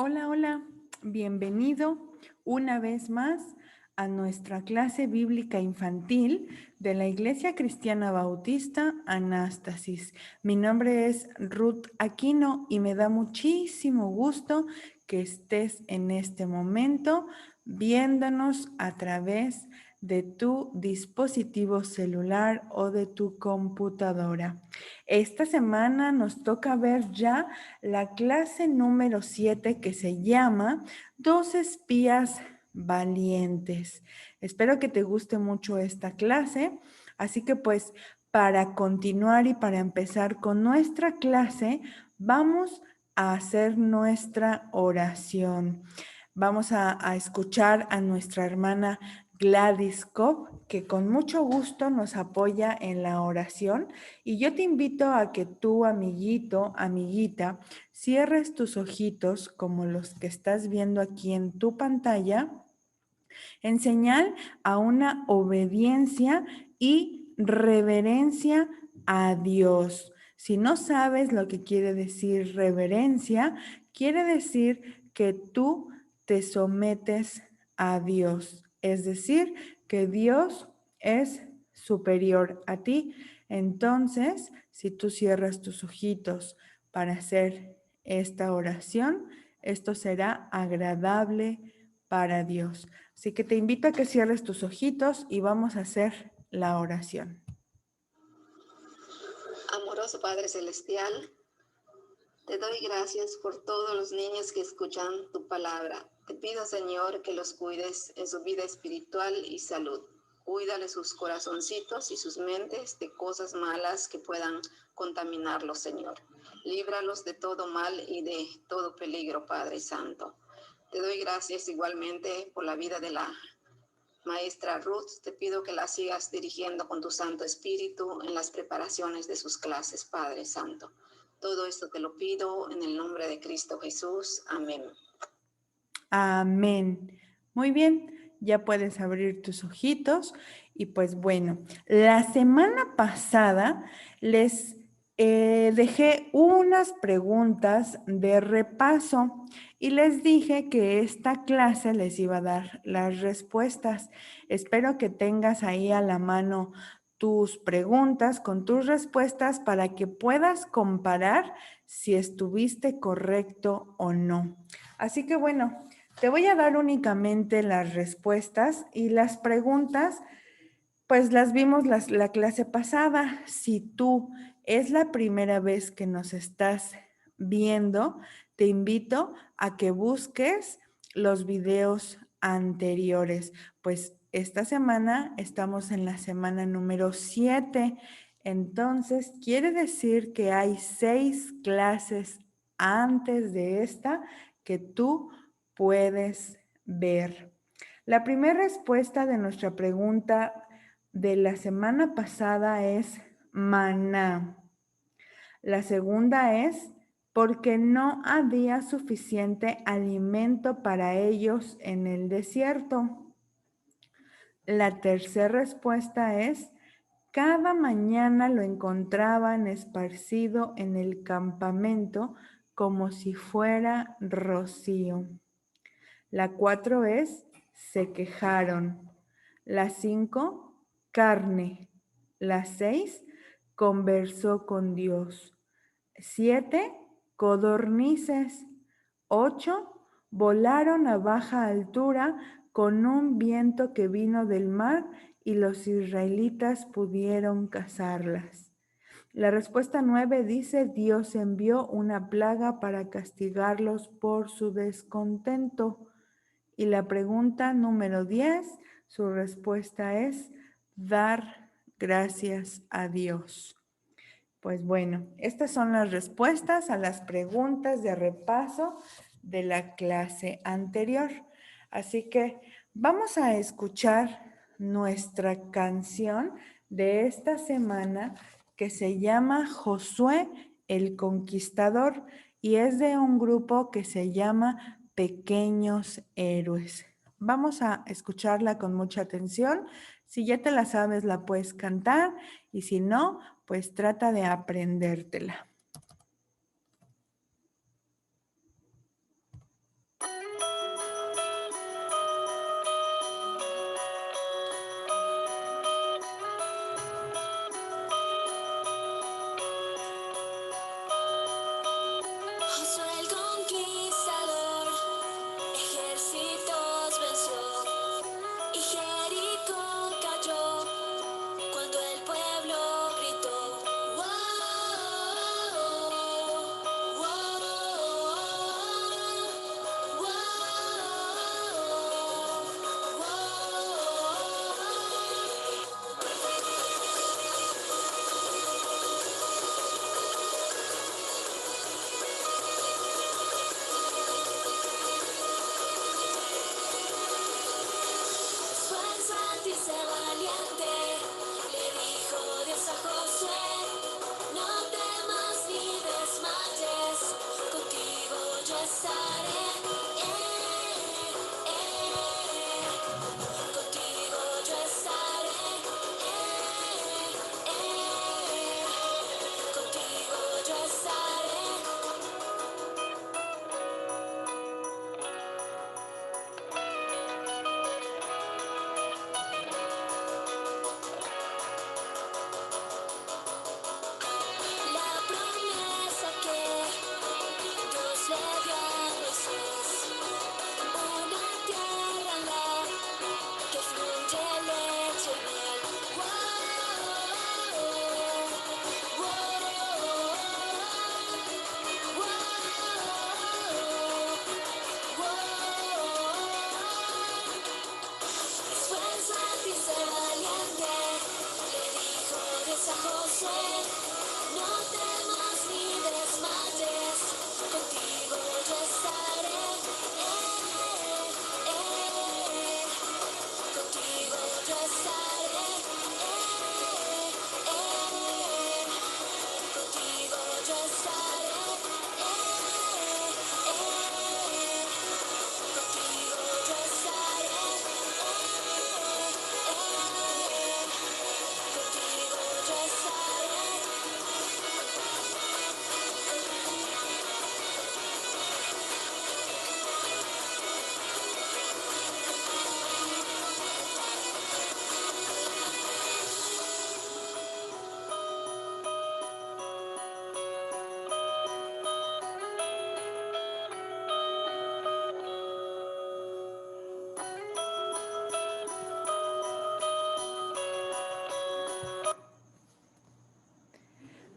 Hola, hola, bienvenido una vez más a nuestra clase bíblica infantil de la Iglesia Cristiana Bautista Anástasis. Mi nombre es Ruth Aquino y me da muchísimo gusto que estés en este momento viéndonos a través de tu dispositivo celular o de tu computadora. Esta semana nos toca ver ya la clase número 7 que se llama Dos espías valientes. Espero que te guste mucho esta clase, así que pues para continuar y para empezar con nuestra clase, vamos a hacer nuestra oración. Vamos a escuchar a nuestra hermana Gladys Cobb, que con mucho gusto nos apoya en la oración. Y yo te invito a que tú, amiguito, amiguita, cierres tus ojitos como los que estás viendo aquí en tu pantalla, en señal a una obediencia y reverencia a Dios. Si no sabes lo que quiere decir reverencia, quiere decir que tú te sometes a Dios, es decir, que Dios es superior a ti. Entonces, si tú cierras tus ojitos para hacer esta oración, esto será agradable para Dios. Así que te invito a que cierres tus ojitos y vamos a hacer la oración. Amoroso Padre Celestial, te doy gracias por todos los niños que escuchan tu palabra. Te pido, Señor, que los cuides en su vida espiritual y salud. Cuídale sus corazoncitos y sus mentes de cosas malas que puedan contaminarlos, Señor. Líbralos de todo mal y de todo peligro, Padre Santo. Te doy gracias igualmente por la vida de la Maestra Ruth. Te pido que la sigas dirigiendo con tu Santo Espíritu en las preparaciones de sus clases, Padre Santo. Todo esto te lo pido en el nombre de Cristo Jesús. Amén. Amén. Muy bien, ya puedes abrir tus ojitos. Y pues bueno, la semana pasada les dejé unas preguntas de repaso y les dije que esta clase les iba a dar las respuestas. Espero que tengas ahí a la mano tus preguntas con tus respuestas para que puedas comparar si estuviste correcto o no. Así que bueno, te voy a dar únicamente las respuestas y las preguntas, pues las vimos la clase pasada. Si tú es la primera vez que nos estás viendo, te invito a que busques los videos anteriores. Pues esta semana estamos en la semana número 7. Entonces, quiere decir que hay 6 clases antes de esta que tú puedes ver. La primera respuesta de nuestra pregunta de la semana pasada es maná. La segunda es porque no había suficiente alimento para ellos en el desierto. La tercera respuesta es cada mañana lo encontraban esparcido en el campamento como si fuera rocío. La 4 es se quejaron. La 5, carne. La 6, conversó con Dios. 7, codornices. 8, volaron a baja altura con un viento que vino del mar y los israelitas pudieron cazarlas. La respuesta 9 dice, Dios envió una plaga para castigarlos por su descontento. Y la pregunta número 10, su respuesta es dar gracias a Dios. Pues bueno, estas son las respuestas a las preguntas de repaso de la clase anterior. Así que vamos a escuchar nuestra canción de esta semana que se llama Josué el Conquistador y es de un grupo que se llama Pequeños Héroes. Vamos a escucharla con mucha atención. Si ya te la sabes, la puedes cantar y si no, pues trata de aprendértela. yo estaré, contigo yo estaré, contigo yo estaré. La promesa que Dios le dio a Moisés, una tierra en la que fluye leche y miel. Esfuérzate y sé valiente, le dijo Dios a Josué. No temas ni desmayes, contigo yo estaré, contigo yo estaré, contigo yo estaré, contigo yo estaré, contigo yo estaré.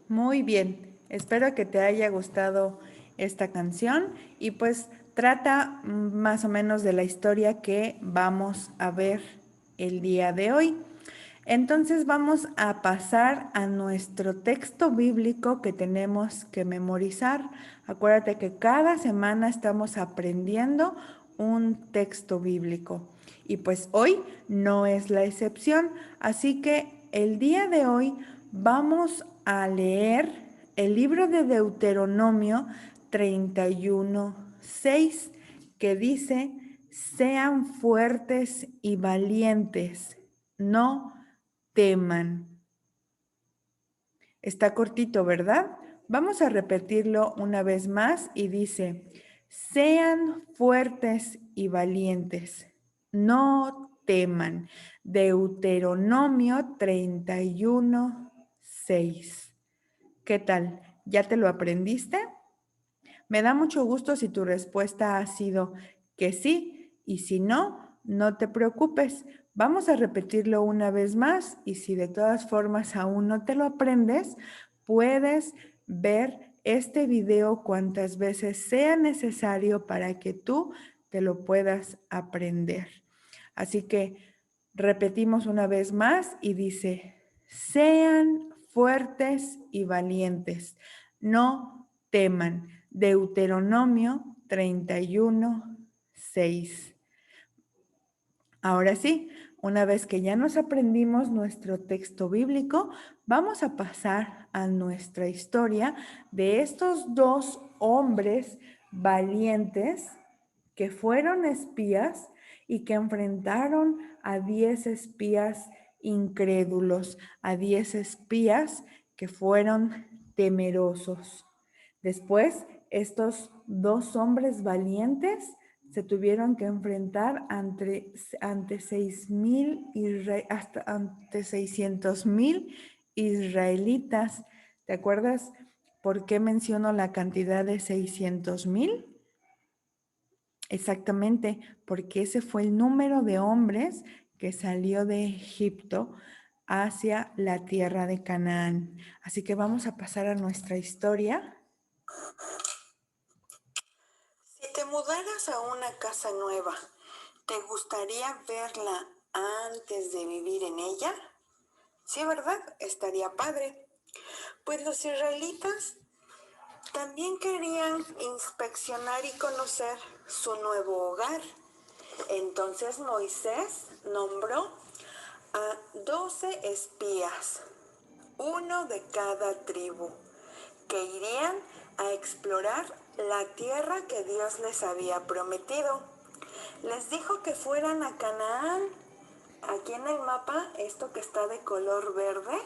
Muy bien, espero que te haya gustado esta canción y pues trata más o menos de la historia que vamos a ver el día de hoy. Entonces vamos a pasar a nuestro texto bíblico que tenemos que memorizar. Acuérdate que cada semana estamos aprendiendo un texto bíblico y pues hoy no es la excepción. Así que el día de hoy vamos a leer el libro de Deuteronomio 31:6 que dice: sean fuertes y valientes, no teman. Está cortito, ¿verdad? Vamos a repetirlo una vez más y dice: sean fuertes y valientes, no teman. Deuteronomio 31:6. ¿Qué tal? ¿Ya te lo aprendiste? Me da mucho gusto si tu respuesta ha sido que sí, y si no, no te preocupes. Vamos a repetirlo una vez más y si de todas formas aún no te lo aprendes, puedes ver este video cuantas veces sea necesario para que tú te lo puedas aprender. Así que repetimos una vez más y dice: sean fuertes y valientes, no teman. Deuteronomio 31:6. Ahora sí, una vez que ya nos aprendimos nuestro texto bíblico, vamos a pasar a nuestra historia de estos dos hombres valientes que fueron espías y que enfrentaron a 10 espías incrédulos, a 10 espías que fueron temerosos. Después, estos dos hombres valientes se tuvieron que enfrentar ante 600,000 israelitas. ¿Te acuerdas por qué menciono la cantidad de 600,000? Exactamente, porque ese fue el número de hombres que salió de Egipto hacia la tierra de Canaán. Así que vamos a pasar a nuestra historia. Si te mudaras a una casa nueva, ¿te gustaría verla antes de vivir en ella? Sí, ¿verdad? Estaría padre. Pues los israelitas también querían inspeccionar y conocer su nuevo hogar. Entonces Moisés nombró a 12 espías, uno de cada tribu, que irían a explorar la tierra que Dios les había prometido. Les dijo que fueran a Canaán. Aquí en el mapa, esto que está de color verde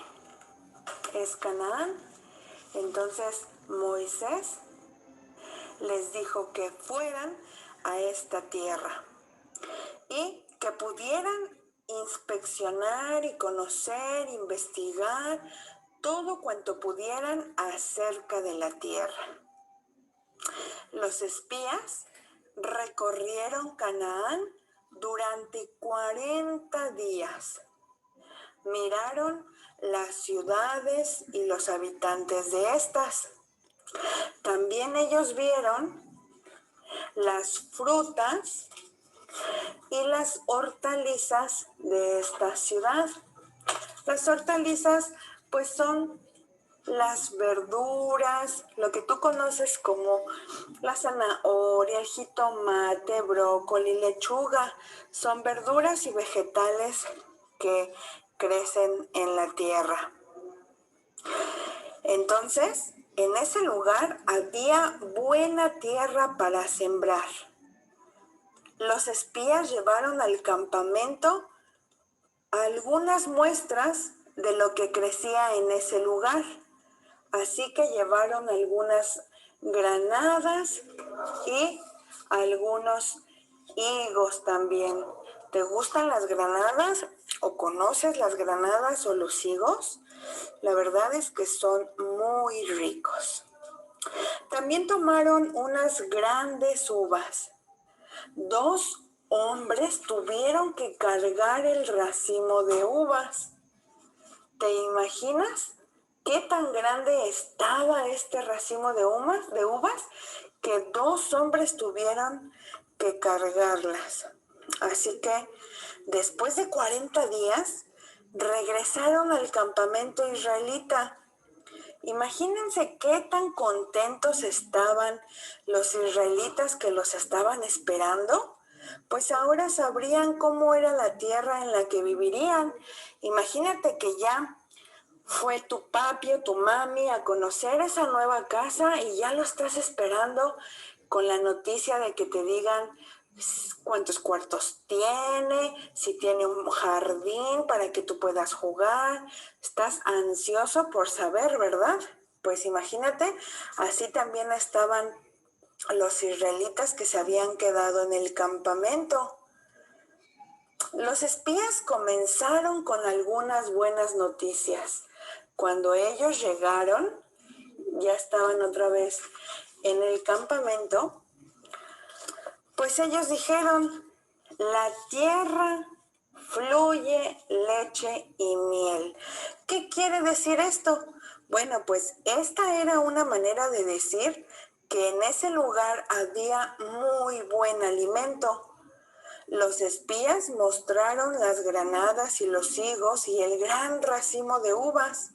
es Canaán. Entonces Moisés les dijo que fueran a esta tierra y que pudieran inspeccionar y conocer, investigar todo cuanto pudieran acerca de la tierra. Los espías recorrieron Canaán durante 40 días. Miraron las ciudades y los habitantes de estas. También ellos vieron las frutas y las hortalizas de esta ciudad. Las hortalizas pues son las verduras, lo que tú conoces como la zanahoria, el jitomate, brócoli, lechuga. Son verduras y vegetales que crecen en la tierra. Entonces, en ese lugar había buena tierra para sembrar. Los espías llevaron al campamento algunas muestras de lo que crecía en ese lugar. Así que llevaron algunas granadas y algunos higos también. ¿Te gustan las granadas o conoces las granadas o los higos? La verdad es que son muy ricos. También tomaron unas grandes uvas. 2 hombres tuvieron que cargar el racimo de uvas. ¿Te imaginas qué tan grande estaba este racimo de uvas que 2 hombres tuvieron que cargarlas? Así que después de 40 días regresaron al campamento israelita. Imagínense qué tan contentos estaban los israelitas que los estaban esperando. Pues ahora sabrían cómo era la tierra en la que vivirían. Imagínate que ya fue tu papi o tu mami a conocer esa nueva casa y ya lo estás esperando con la noticia de que te digan cuántos cuartos tiene, si tiene un jardín para que tú puedas jugar. Estás ansioso por saber, ¿verdad? Pues imagínate, así también estaban los israelitas que se habían quedado en el campamento. Los espías comenzaron con algunas buenas noticias. Cuando ellos llegaron, ya estaban otra vez en el campamento, pues ellos dijeron, la tierra fluye leche y miel. ¿Qué quiere decir esto? Bueno, pues esta era una manera de decir que en ese lugar había muy buen alimento. Los espías mostraron las granadas y los higos y el gran racimo de uvas.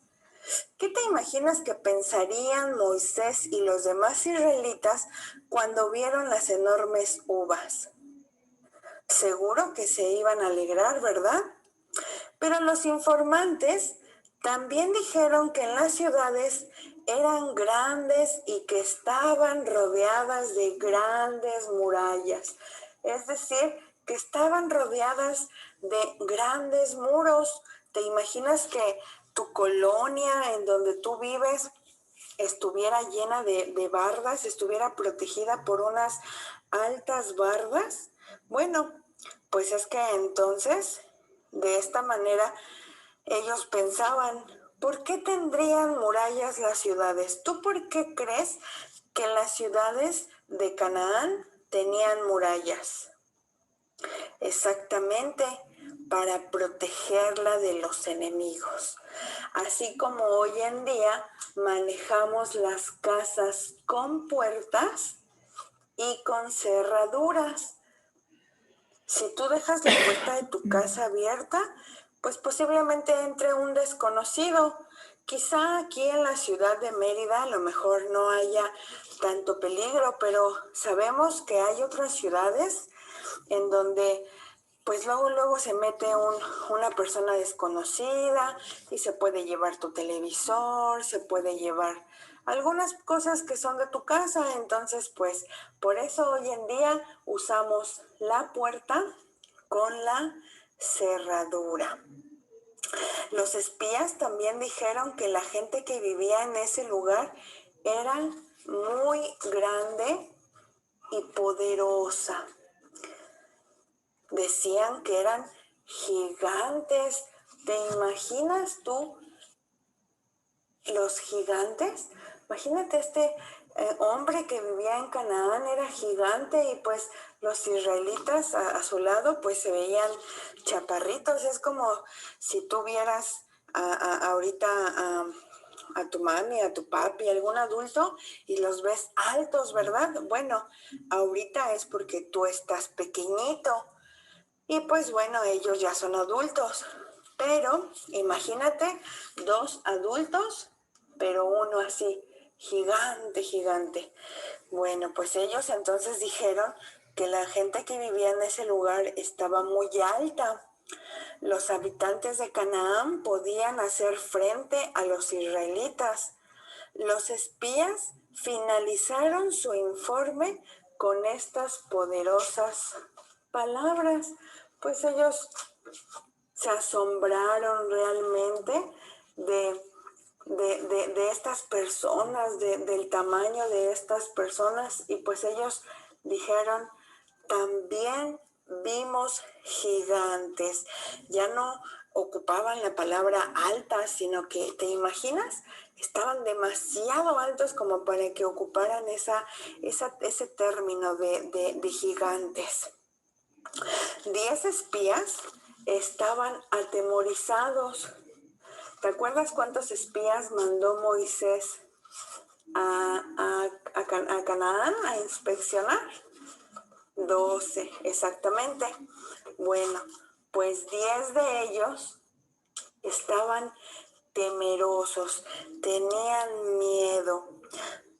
¿Qué te imaginas que pensarían Moisés y los demás israelitas cuando vieron las enormes uvas? Seguro que se iban a alegrar, ¿verdad? Pero los informantes también dijeron que en las ciudades eran grandes y que estaban rodeadas de grandes murallas. Es decir, que estaban rodeadas de grandes muros. ¿Te imaginas que tu colonia en donde tú vives estuviera llena de bardas, estuviera protegida por unas altas bardas? Bueno, pues es que entonces, de esta manera, ellos pensaban, ¿por qué tendrían murallas las ciudades? ¿Tú por qué crees que las ciudades de Canaán tenían murallas? Exactamente, para protegerla de los enemigos. Así como hoy en día manejamos las casas con puertas y con cerraduras. Si tú dejas la puerta de tu casa abierta, pues posiblemente entre un desconocido. Quizá aquí en la ciudad de Mérida a lo mejor no haya tanto peligro, pero sabemos que hay otras ciudades en donde pues luego se mete una persona desconocida y se puede llevar tu televisor, se puede llevar algunas cosas que son de tu casa. Entonces, pues, por eso hoy en día usamos la puerta con la cerradura. Los espías también dijeron que la gente que vivía en ese lugar era muy grande y poderosa. Decían que eran gigantes. ¿Te imaginas tú los gigantes? Imagínate este hombre que vivía en Canaán, era gigante, y pues los israelitas a su lado pues se veían chaparritos. Es como si tú vieras ahorita a tu mami, a tu papi, algún adulto, y los ves altos, ¿verdad? Bueno, ahorita es porque tú estás pequeñito. Y pues bueno, ellos ya son adultos. Pero imagínate 2 adultos, pero uno así, gigante, gigante. Bueno, pues ellos entonces dijeron que la gente que vivía en ese lugar estaba muy alta. Los habitantes de Canaán podían hacer frente a los israelitas. Los espías finalizaron su informe con estas poderosas palabras. Pues ellos se asombraron realmente de estas personas, del tamaño de estas personas, y pues ellos dijeron, también vimos gigantes. Ya no ocupaban la palabra alta, sino que, ¿te imaginas? Estaban demasiado altos como para que ocuparan ese término de gigantes. 10 espías estaban atemorizados. ¿Te acuerdas cuántos espías mandó Moisés a Canaán a inspeccionar? 12, exactamente. Bueno, pues 10 de ellos estaban temerosos, tenían miedo.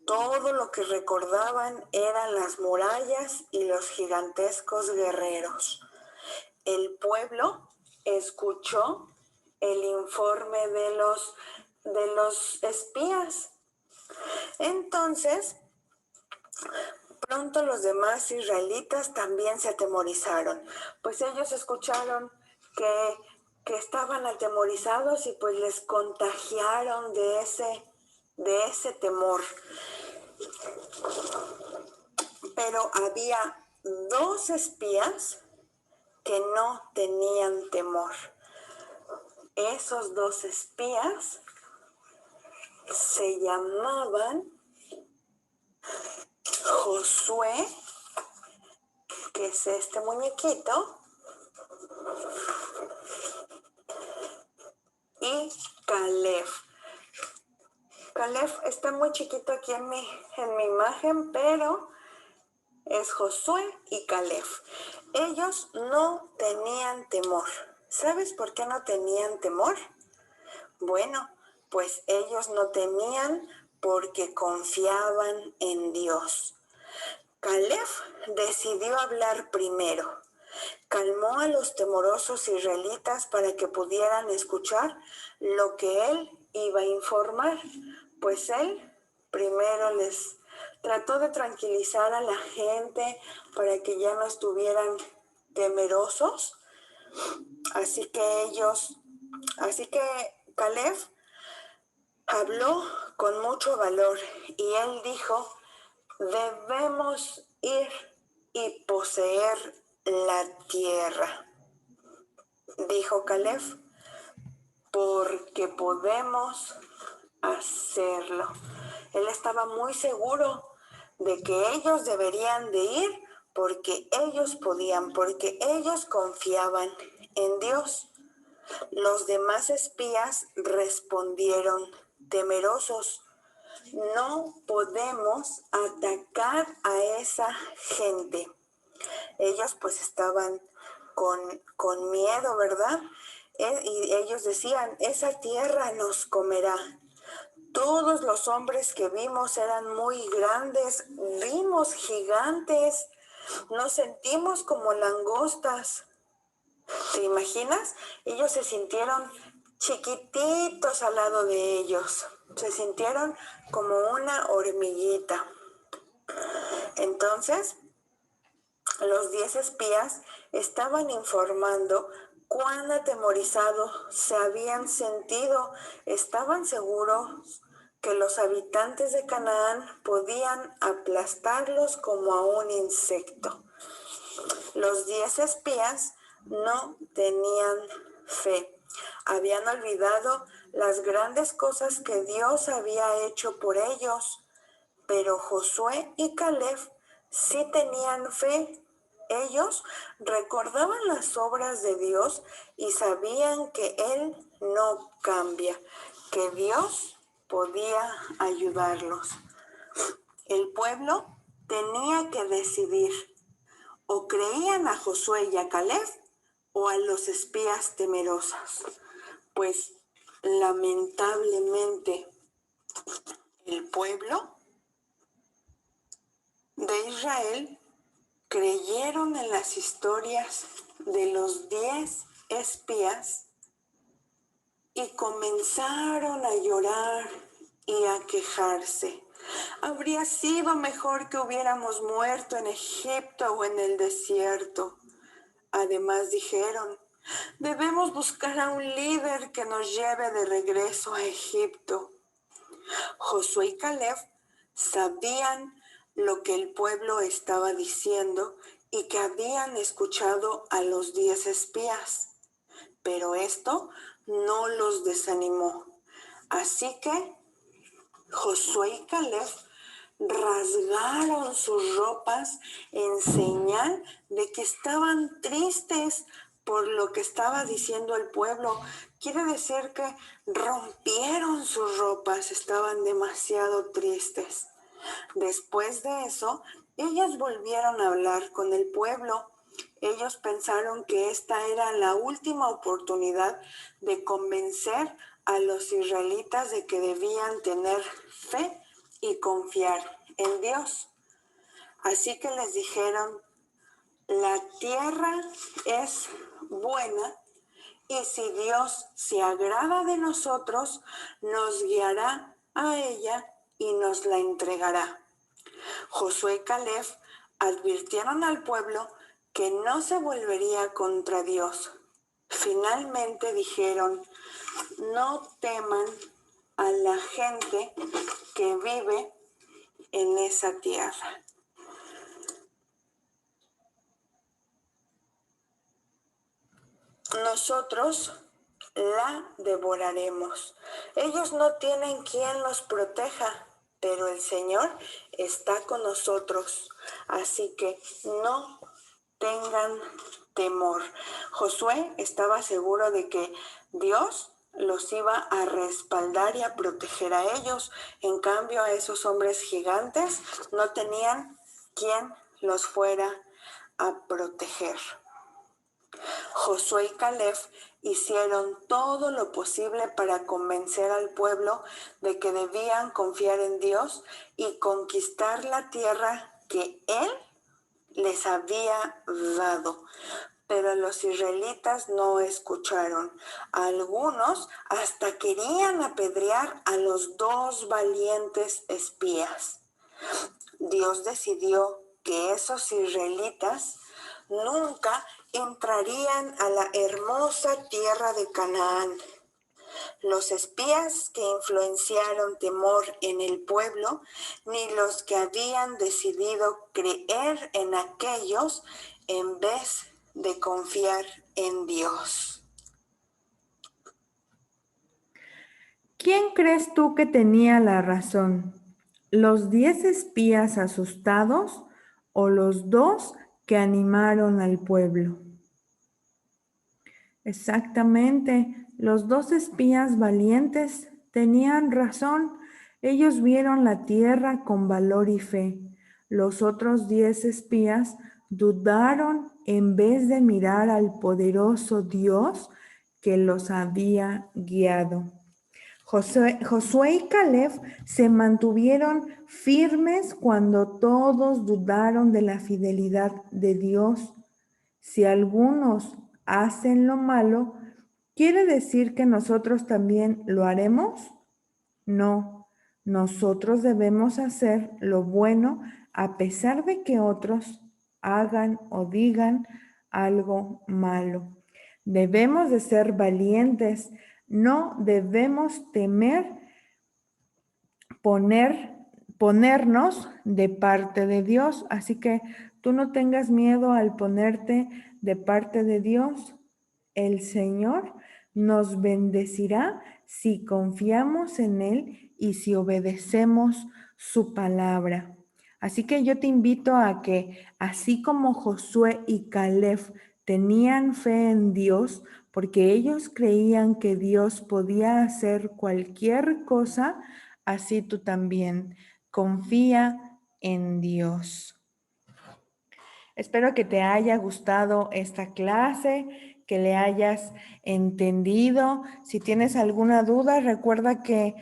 Todo lo que recordaban eran las murallas y los gigantescos guerreros. El pueblo escuchó el informe de los espías. Entonces, pronto los demás israelitas también se atemorizaron, pues ellos escucharon que estaban atemorizados, y pues les contagiaron de ese temor. Pero había 2 espías que no tenían temor. Esos 2 espías se llamaban Josué, que es este muñequito, y Caleb. Caleb está muy chiquito aquí en mi imagen, pero es Josué y Caleb. Ellos no tenían temor. ¿Sabes por qué no tenían temor? Bueno, pues ellos no temían porque confiaban en Dios. Caleb decidió hablar primero. Calmó a los temorosos israelitas para que pudieran escuchar lo que él iba a informar, pues él primero les trató de tranquilizar a la gente para que ya no estuvieran temerosos. Así que Caleb habló con mucho valor, y él dijo, debemos ir y poseer la tierra. Dijo Caleb, porque podemos hacerlo. Él estaba muy seguro de que ellos deberían de ir porque ellos podían, porque ellos confiaban en Dios. Los demás espías respondieron temerosos, no podemos atacar a esa gente. Ellos pues estaban con miedo, ¿verdad? Y ellos decían, esa tierra nos comerá. Todos los hombres que vimos eran muy grandes, vimos gigantes, nos sentimos como langostas. ¿Te imaginas? Ellos se sintieron chiquititos al lado de ellos. Se sintieron como una hormiguita. Entonces, los 10 espías estaban informando cuán atemorizados se habían sentido. Estaban seguros que los habitantes de Canaán podían aplastarlos como a un insecto. Los 10 espías no tenían fe. Habían olvidado las grandes cosas que Dios había hecho por ellos. Pero Josué y Caleb sí tenían fe. Ellos recordaban las obras de Dios y sabían que Él no cambia, que Dios podía ayudarlos. El pueblo tenía que decidir: o creían a Josué y a Caleb o a los espías temerosos. Pues lamentablemente el pueblo de Israel creyeron en las historias de los 10 espías y comenzaron a llorar y a quejarse. Habría sido mejor que hubiéramos muerto en Egipto o en el desierto. Además dijeron: debemos buscar a un líder que nos lleve de regreso a Egipto. Josué y Caleb sabían lo que el pueblo estaba diciendo y que habían escuchado a los 10 espías, pero esto no los desanimó. Así que Josué y Caleb rasgaron sus ropas en señal de que estaban tristes por lo que estaba diciendo el pueblo. Quiere decir que rompieron sus ropas, estaban demasiado tristes. Después de eso, ellos volvieron a hablar con el pueblo. Ellos pensaron que esta era la última oportunidad de convencer a los israelitas de que debían tener fe y confiar en Dios. Así que les dijeron: la tierra es buena y si Dios se agrada de nosotros, nos guiará a ella y nos la entregará. Josué y Caleb advirtieron al pueblo que no se volvería contra Dios. Finalmente dijeron: no teman a la gente que vive en esa tierra. Nosotros la devoraremos. Ellos no tienen quien los proteja, pero el Señor está con nosotros. Así que no tengan temor. Josué estaba seguro de que Dios los iba a respaldar y a proteger a ellos. En cambio, a esos hombres gigantes no tenían quien los fuera a proteger. Josué y Caleb hicieron todo lo posible para convencer al pueblo de que debían confiar en Dios y conquistar la tierra que Él les había dado. Pero los israelitas no escucharon. Algunos hasta querían apedrear a los 2 valientes espías. Dios decidió que esos israelitas nunca entrarían a la hermosa tierra de Canaán. Los espías que influenciaron temor en el pueblo, ni los que habían decidido creer en aquellos en vez de confiar en Dios. ¿Quién crees tú que tenía la razón? ¿Los 10 espías asustados o los 2 que animaron al pueblo? Exactamente, los 2 espías valientes tenían razón. Ellos vieron la tierra con valor y fe. Los otros 10 espías dudaron en vez de mirar al poderoso Dios que los había guiado. Josué y Caleb se mantuvieron firmes cuando todos dudaron de la fidelidad de Dios. Si algunos hacen lo malo, ¿quiere decir que nosotros también lo haremos? No, nosotros debemos hacer lo bueno a pesar de que otros hagan o digan algo malo. Debemos de ser valientes, no debemos temer ponernos de parte de Dios. Así que tú no tengas miedo al ponerte de parte de Dios. El Señor nos bendecirá si confiamos en Él y si obedecemos su palabra. Así que yo te invito a que, así como Josué y Caleb tenían fe en Dios, porque ellos creían que Dios podía hacer cualquier cosa, así tú también confía en Dios. Espero que te haya gustado esta clase, que le hayas entendido. Si tienes alguna duda, recuerda que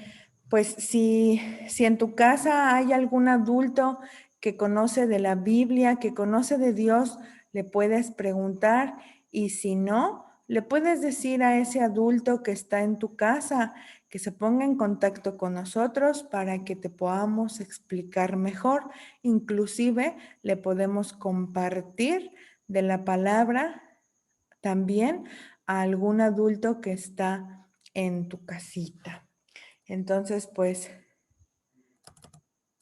pues si en tu casa hay algún adulto que conoce de la Biblia, que conoce de Dios, le puedes preguntar, y si no, le puedes decir a ese adulto que está en tu casa que se ponga en contacto con nosotros para que te podamos explicar mejor. Inclusive le podemos compartir de la palabra también a algún adulto que está en tu casita. Entonces, pues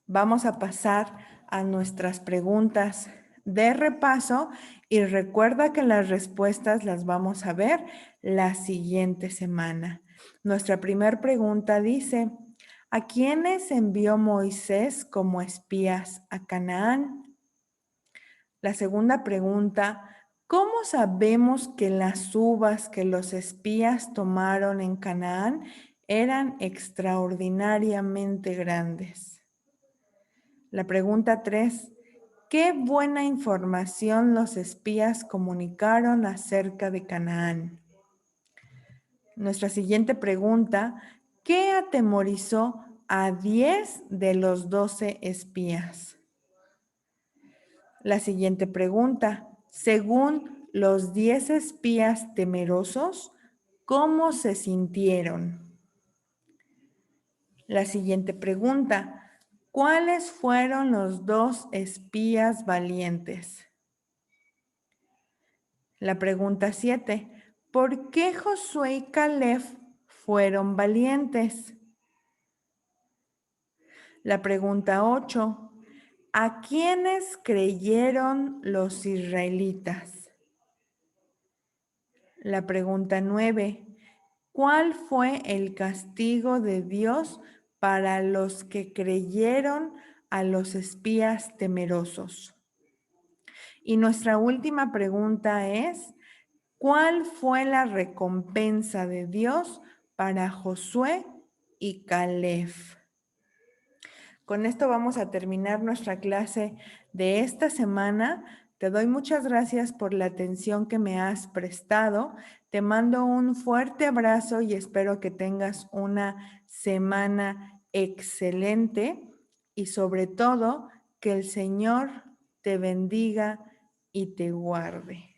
vamos a pasar a nuestras preguntas de repaso y recuerda que las respuestas las vamos a ver la siguiente semana. Nuestra primera pregunta dice: ¿a quiénes envió Moisés como espías a Canaán? La segunda pregunta: ¿cómo sabemos que las uvas que los espías tomaron en Canaán eran extraordinariamente grandes? La pregunta 3: ¿qué buena información los espías comunicaron acerca de Canaán? Nuestra siguiente pregunta: ¿qué atemorizó a 10 de los 12 espías? La siguiente pregunta: según los 10 espías temerosos, ¿cómo se sintieron? La siguiente pregunta: ¿cuáles fueron los 2 espías valientes? La pregunta 7: ¿por qué Josué y Caleb fueron valientes? La pregunta 8: ¿a quiénes creyeron los israelitas? La pregunta 9: ¿cuál fue el castigo de Dios para los que creyeron a los espías temerosos? Y nuestra última pregunta es: ¿cuál fue la recompensa de Dios para Josué y Caleb? Con esto vamos a terminar nuestra clase de esta semana. Te doy muchas gracias por la atención que me has prestado. Te mando un fuerte abrazo y espero que tengas una semana excelente y sobre todo que el Señor te bendiga y te guarde.